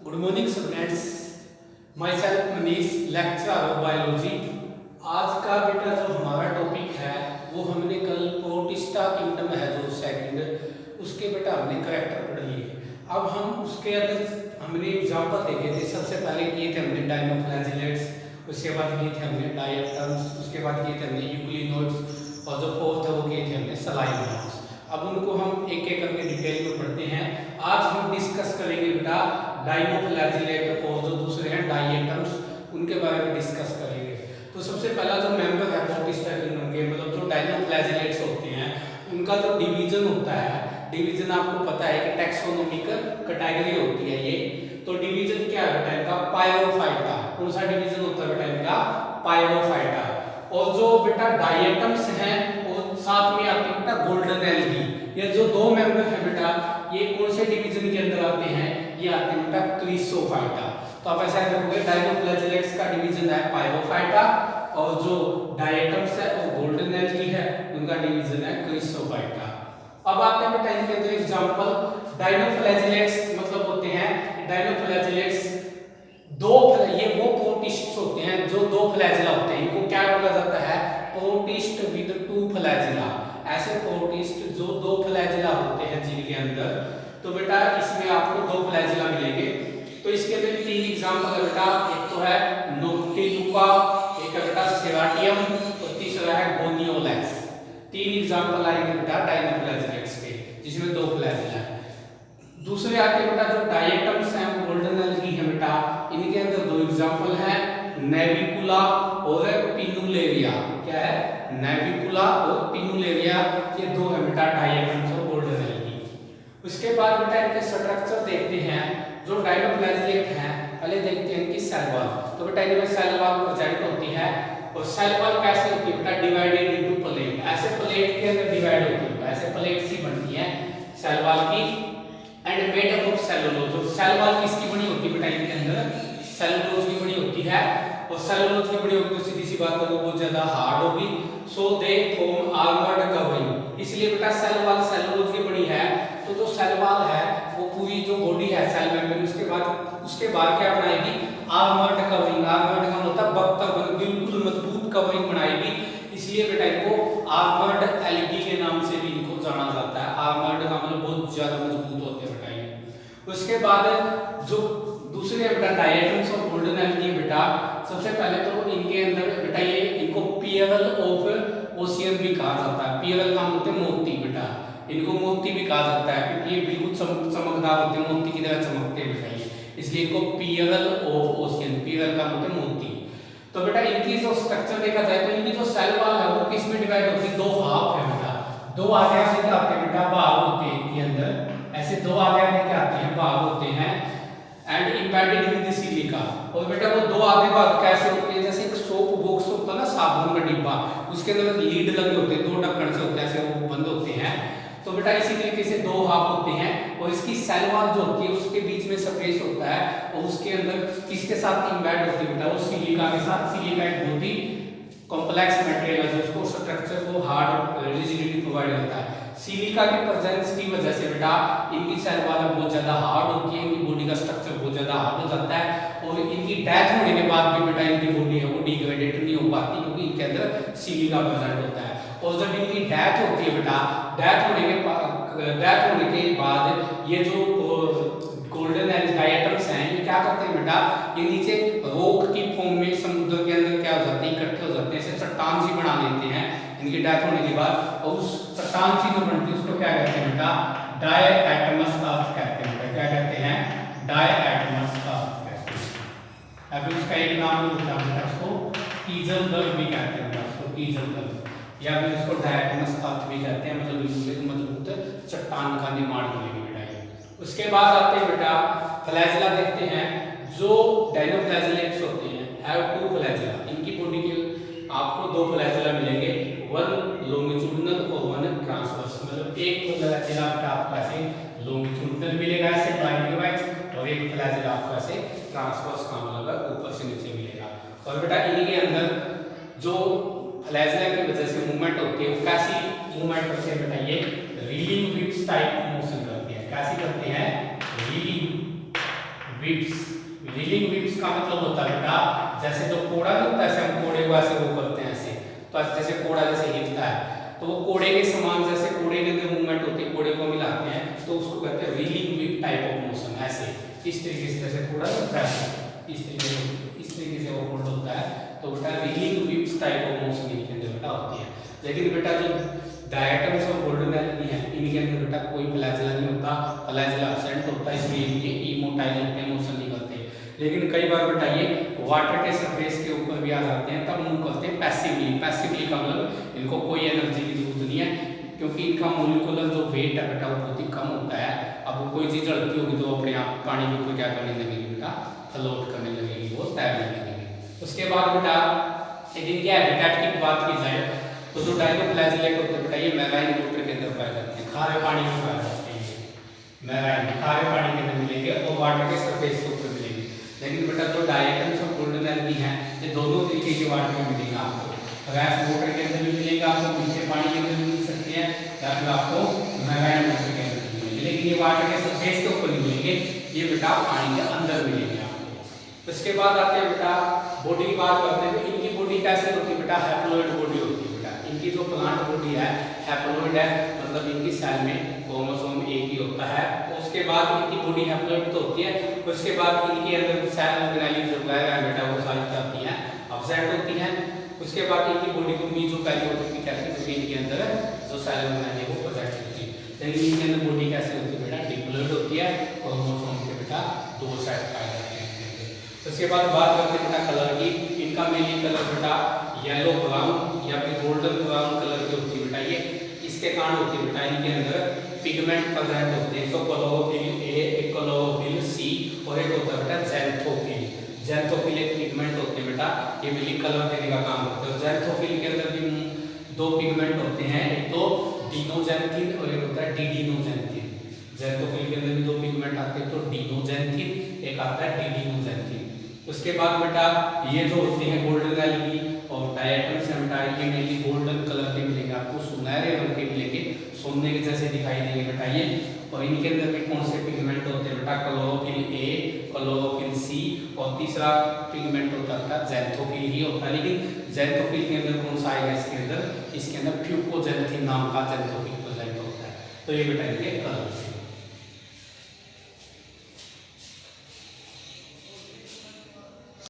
Good morning students, my self Manish, lecturer of biology. आज का बेटा जो हमारा टॉपिक है वो हमने कल प्रोटिस्टा किंगडम है जो सेकंड, उसके बेटा हमने करैक्टर पढ़ लिए। अब हम उसके अंदर हमने एग्जांपल देखे थे। सबसे पहले किए थे हमने डायनोफ्लैजिलेट्स, उसके बाद किए थे हमने डायटम्स, उसके बाद किए थे हमने यूक्लिनोड्स, और जो फोर्थ है वो किए थे हमने सलाइमोड्स। अब उनको हम एक एक करके डिटेल में पढ़ते हैं। आज हम डिस्कस करेंगे बेटा डायनोफ्लैजिलेट और जो दूसरे हैं डायटम्स, उनके बारे में डिस्कस करेंगे। तो सबसे पहला जो मेंबर है प्रोटिस्टा किंगडम के, मतलब जो डायनोफ्लैजिलेट्स होते हैं, उनका जो डिवीजन होता है, डिवीजन आपको पता है कि टैक्सोनॉमिकल कैटेगरी होती है ये। तो डिवीजन क्या है बेटा इनका? पायरोफाइटा। कौन सा डिवीजन होता है बेटा इनका? पायरोफाइटा। और जो बेटा डायटम्स हैं और साथ में आते हैं बेटा गोल्डन एल्गी। ये जो दो मेंबर है बेटा, ये कौन से डिवीजन के अंदर आते हैं? ये आते हैं बेटा क्रिसोफाइटा। तो आप ऐसा करोगे, डायनोफ्लैजिलेट्स का डिवीजन है पायरोफाइटा और जो डायटम्स है वो गोल्डन एल्गी है, उनका डिवीजन है क्रिसोफाइटा। अब आते हैं बेटा इनके अंदर एग्जांपल। डायनोफ्लैजिलेट्स मतलब होते हैं, डायनोफ्लैजिलेट्स ये वो प्रोटिस्ट्स होते हैं जो दो फ्लैजिला होते हैं। इनको क्या बोला जाता है? Protist with two flagella. ऐसे प्रोटिस्ट जो दो फ्लैजिला होते हैं जिनके अंदर, तो बेटा इसमें आपको दो फ्लैजिला मिलेंगे। तो इसके अंदर तीन एग्जांपल है बेटा। एक तो है नोक्टिलुका, एक है बेटा सेराटियम और तीसरा है गोनियोलेक्स। तीन एग्जांपल आएंगे बेटा डायनोफ्लैजिलेट्स के, जिसमें दो फ्लैजिला है। दूसरे आते बेटा जो डायटम्स हैं गोल्डन एल्गी है बेटा, इनके अंदर दो एग्जांपल हैं, नेविकुला और पिनुलेरिया। क्या है? नेविकुला और पिनुलेरिया, ये दो है बेटा डायटम्स और गोल्डन एल्गी। उसके बाद बेटा इनके स्ट्रक्चर देखते हैं। जो डायनोफ्लैजिलेट हैं, पहले देखते हैं इनकी सेल वॉल। तो बेटा इनमें सेल वॉल प्रेजेंट होती है। और सेल वॉल कैसे होती है बेटा? Divided into plate. ऐसे प्लेट के अंदर डिवाइड होती है, ऐसे प्लेट सी बनती है सेल वॉल की। And made up of cellulose. Cell wall किसकी बनी होती है बेटा? इनके अंदर सेलुलोज की बनी होती है। और सेलुलोज की बनी होगी तो सीधी सी बात है वो बहुत ज्यादा हार्ड होगी। सो दे फॉर्म आर्मर्ड कवरिंग। इसलिए बेटा सेल वॉल सेलुलोज की बनी है। तो जो सेल वॉल है वो पूरी जो बॉडी है सेल मेम्ब्रेन, उसके बाद क्या बनाएगी? Armoured covering. आर्मर्ड का मतलब बख्तर, बिल्कुल मजबूत कवरिंग बनाएगी। इसलिए बेटा इनको आर्मर्ड एल्गी के नाम से भी इनको जाना जाता है। आर्मर्ड का मतलब बहुत ज्यादा मजबूत होते हैं बेटा ये। उसके बाद जो दूसरे बेटा डायटम्स और गोल्डन एल्गी बेटा, सबसे पहले तो इनके अंदर बेटा ये इनको पियरल ऑफ ओशियन भी कहा जाता है। पियरल का मतलब मोती बेटा, इनको मोती भी कहा जाता है क्योंकि ये बिल्कुल चमकदार होते हैं, मोती की तरह चमकते हैं बेटा ये, इसलिए इनको पियरल ऑफ ओशियन। पियरल का मतलब मोती। तो बेटा इनकी जो स्ट्रक्चर देखा जाए तो इनकी जो सेल वॉल है वो किस में डिवाइड होती है? दो हाफ है बेटा। दो आधे से क्या आते हैं बेटा? भाग होते हैं इनके अंदर। ऐसे दो आधे क्या आते हैं? भाग होते हैं। And embedded with silica. और बेटा वो दो आधे भाग कैसे होते हैं? जैसे एक सोप बॉक्स होता है ना, साबुन का डिब्बा, उसके अंदर लीड लगे होते हैं, दो ढक्कन से होते हैं, ऐसे वो बंद होते हैं। तो बेटा इसी तरीके से दो हाफ होते हैं। और इसकी सेल वॉल जो होती है उसके बीच में स्पेस होता है और उसके अंदर किसके साथ इम्बेड होती है बेटा? वो सिलिका के साथ। सिलिका एक बहुत ही कॉम्प्लेक्स मटेरियल है जो उसको स्ट्रक्चर को हार्ड रिजिडिटी प्रोवाइड करता है। सिलिका के प्रेजेंस की वजह से बेटा इनकी सेल वॉल बहुत ज्यादा हार्ड होती है, इनकी बॉडी का स्ट्रक्चर बहुत ज्यादा हार्ड हो जाता है। और इनकी डेथ होने के बाद भी बेटा इनकी बॉडी है वो डिग्रेडेट नहीं हो पाती क्योंकि इनके अंदर सिलिका प्रेजेंट होता है। और जब इनकी डेथ होती है बेटा, डेथ होने के बाद ये जो गोल्डन डायटम्स हैं ये क्या करते हैं बेटा? ये नीचे रॉक की फॉर्म में समुद्र के अंदर क्या हो जाते हैं? इकट्ठे हो जाते हैं, ऐसे चट्टान सी बना लेते हैं इनकी डेथ होने के बाद। और उस चट्टान सी जो बनती है उसको क्या कहते हैं बेटा? डायटमस अर्थ कहते हैं बेटा। क्या कहते हैं? डायटमस अर्थ कहते हैं। अभी उसका एक नाम होता है बेटा, उसको कीजलबर्ग भी कहते हैं बेटा, उसको कीजलबर्ग, या फिर उसको डायटमस अर्थ भी कहते हैं। मतलब बिल्कुल मजबूत चट्टान का निर्माण करेंगे बेटा ये। उसके बाद आते हैं बेटा फ्लैजिला देखते हैं। जो डायनोफ्लैजिलेट्स होते हैं हैव टू फ्लैजिला। इनकी बॉडी के आपको दो फ्लैजिला मिलेंगे, वन लॉन्गिट्यूडिनल और वन ट्रांसवर्स। मतलब एक फ्लैजिला आपको ऐसे लॉन्गिट्यूडिनल मिलेगा ऐसे क्लॉकवाइज, और एक फ्लैजिला आपको ऐसे ट्रांसवर्स का मतलब ऊपर से नीचे मिलेगा। और बेटा इनके अंदर जो फ्लैजिला की वजह से मूवमेंट होती है वो कैसी मूवमेंट करते हैं बेटा? ये रीलिंग विप्स टाइप मोशन करते हैं। कैसी करते हैं? रीलिंग विप्स। रीलिंग विप्स का मतलब होता है बेटा जैसे जो कोड़ा नहीं होता है, ऐसे हम कोड़े को ऐसे वो करते हैं ऐसे, तो जैसे कोड़ा जैसे हिलता है तो वो कोड़े के समान, जैसे कोड़े के अंदर मूवमेंट होती है, कोड़े को मिलाते हैं तो उसको कहते हैं reeling whip type of motion. ऐसे इस तरीके से जैसे कोड़ा होता है इस तरीके से वो फोल्ड होता है, तो बेटा reeling whips type of motion इनके अंदर बेटा होती है। लेकिन बेटा जो डायटम्स और गोल्डन एल्गी हैं इनके अंदर बेटा कोई फ्लैजेला नहीं होता, फ्लैजेला एब्सेंट होता है, इसलिए इनके इमोटाइल होते हैं, मोशन नहीं करते। लेकिन कई बार बेटा ये वाटर के सरफेस के ऊपर भी आ जाते हैं, तब मूव करते हैं पैसिवली। पैसिवली का मतलब इनको कोई एनर्जी की जरूरत नहीं है, क्योंकि इनका मोलिकुलर जो वेट है बेटा वो बहुत ही कम होता है। अब वो कोई चीज़ अड़ती होगी तो अपने आप पानी के ऊपर क्या करने लगेगी बेटा, फ्लोट करने लगेगी, वो तैरने लगेगी। उसके बाद बेटा इनके हैबिटेट की बात की जाए तो जो डायनोफ्लैजिलेट होते हैं बेटा ये मैराइन वाटर के अंदर पाए जाते हैं, खारे पानी में पाए जाते हैं। मैराइन खारे पानी के अंदर मिलेंगे और वाटर के सरफेस के ऊपर मिलेंगे। लेकिन बेटा जो डायटम्स और गोल्डन एल्गी हैं ये दोनों तरीके के वाटर में मिलेंगे आपको, फ्रेश वाटर के अंदर भी मिलेगा आपको, मीठे पानी के अंदर भी मिल सकते हैं, या फिर आपको मैराइन वाटर के अंदर भी मिलेंगे। लेकिन ये वाटर के सरफेस के ऊपर नहीं मिलेंगे, ये बेटा पानी के अंदर मिलेंगे आपको। इसके बाद आते हैं बेटा बॉडी की बात करते हैं। इनकी बॉडी कैसी होती है बेटा, हैप्लॉइड बॉडी होती है बेटा। इनकी जो प्लांट बॉडी है हैप्लॉइड है, मतलब इनकी सेल में क्रोमोसोम एक ही होता है। उसके बाद इनकी बॉडी हैप्लॉइड तो होती है, उसके बाद इनके अंदर सेल ऑर्गेनाइज जो है बेटा वो सारी क्या होती हैं, एब्सेंट होती हैं। उसके बाद इनकी बॉडी को मीजोकैरियोटिक कहते हैं, क्योंकि इनके अंदर जो सेल ऑर्गेनाइज है वो प्रेजेंट होती है। लेकिन इनके अंदर बॉडी कैसी होती है बेटा, डिप्लॉइड होती है, क्रोमोसोम के बेटा दो साइड पाए जाते हैं। उसके बाद बात करते हैं बेटा कलर की। इनका मेनली कलर बेटा येलो ब्राउन या फिर गोल्डन ब्राउन कलर की होती है बेटा। ये इसके कारण होती है बेटा इनके अंदर पिगमेंट प्रेजेंट होते हैं। तो क्लोरोफिल ए, एक क्लोरोफिल सी और एक होता है बेटा ज़ैंथोफिल। ज़ैंथोफिल एक पिगमेंट होते हैं बेटा, ये मिली कलर देने का काम करते हैं। ज़ैंथोफिल के अंदर भी दो पिगमेंट होते हैं, एक तो डिनोज़ैंथिन और एक होता है डिडिनोज़ैंथिन। ज़ैंथोफिल के अंदर भी दो पिगमेंट आते हैं, तो डिनोज़ैंथिन एक आता है डिडिनोज़ैंथिन। उसके बाद बेटा ये जो होते हैं गोल्डन एल्गी और डायटम्स हैं बेटा, ये मेनली गोल्डन कलर के मिलेंगे आपको, सुनहरे रंग के मिलेंगे, सोने के जैसे दिखाई देंगे बेटा ये। और इनके अंदर भी कौन से पिगमेंट होते हैं बेटा, क्लोरोफिल ए, क्लोरोफिल सी और तीसरा पिगमेंट होता है ज़ैंथोफिल ही होता है। लेकिन ज़ैंथोफिल के अंदर कौन सा आएगा इसके अंदर, इसके अंदर फ्यूकोज़ैंथिन नाम का ज़ैंथोफिल प्रेजेंट होता है। तो ये बेटा इनके कलर